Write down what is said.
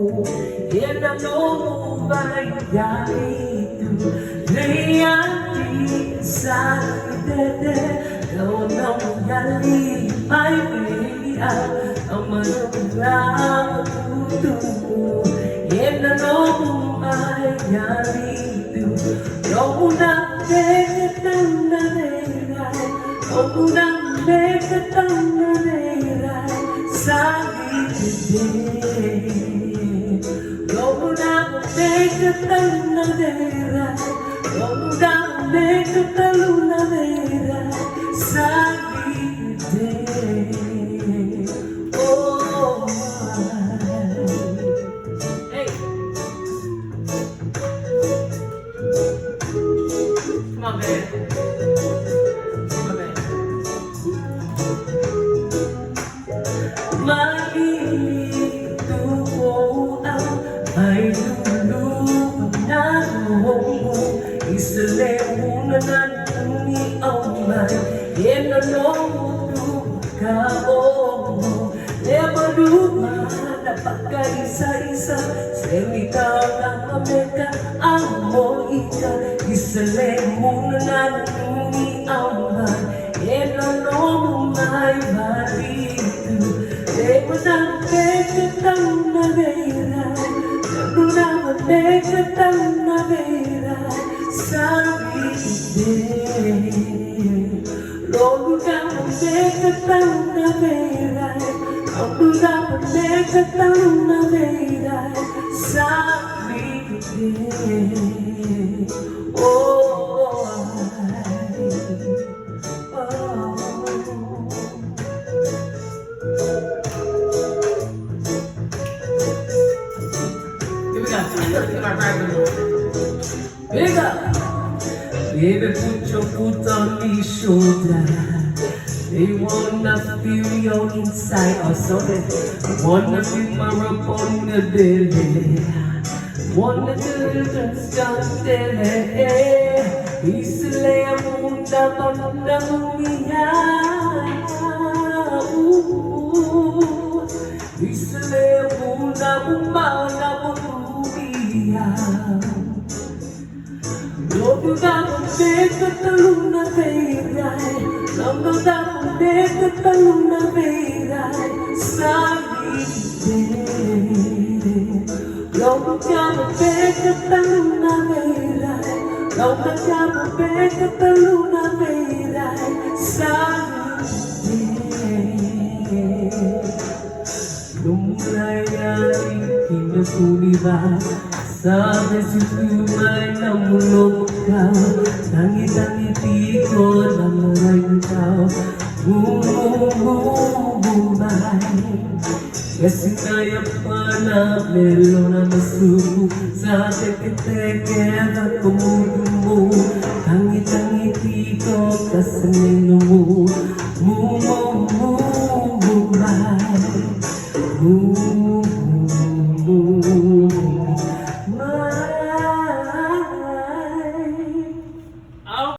And I know my God itu reality inside Kau nang gali my way out Ang manulang tutumo And I know my God itu Kau nang dekatang naneray Kau nang dekatang naneray Sa bibig Kau nang dekatang naneray Kau nang dekatang naneray Sa bibig Oh, hey. Come on, man. Come on, man. Malito ang ay lulunang Isale muna na umiaway Enanong kao Never luma na pagkaisa-isa Selita ng Amerika ang mo ika Isale muna na umiaway Enanong may malito Never na pekatang naberay Never na pekatang naberay Sa bibig Lolo ka pekatang naberay Lolo ka pekatang naberay Sa bibig Oh, Big up! Baby, put your foot on me shoulder. They wanna feel your inside or something. Wanna feel my rub on the belly. Wanna do the just Isle munda banda mumia. Isle munda bunda mumia. Logo da boneca da luna veirai Logo da boneca da luna veirai Sabe Logo da boneca da luna veirai Logo da boneca da luna veirai Sabe Lumraya kinakuniba Sabi situmay na mulong ka Tangi-tangi ko na maraming tao Bumumay Kasi kaya pa na meron na masubo Sa teke-teke at kumudumo Tangi-tangi ko kasanino mo Bumumay